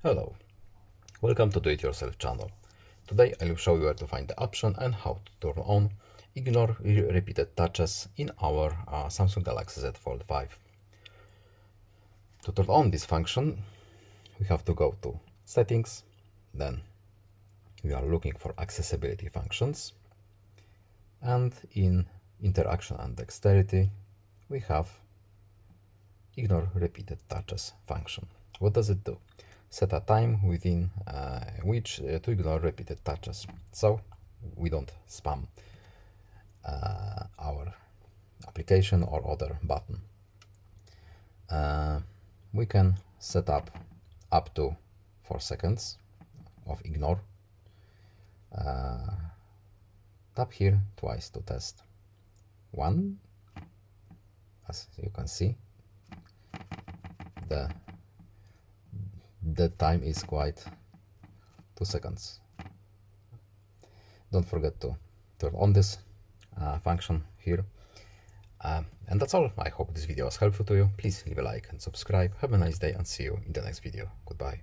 Hello, welcome to Do-It-Yourself channel. Today I will show you where to find the option and how to turn on Ignore Repeated Touches in our Samsung Galaxy Z Fold5. To turn on this function, we have to go to Settings, then we are looking for Accessibility Functions, and in Interaction and Dexterity, we have Ignore Repeated Touches function. What does it do? Set a time within which to ignore repeated touches, so we don't spam our application or other button. We can set up to 4 seconds of ignore. Tap here twice to test. 1, as you can see, the time is quite 2 seconds. Don't forget to turn on this function here. And that's all. I hope this video was helpful to you. Please leave a like and subscribe. Have a nice day and see you in the next video. Goodbye.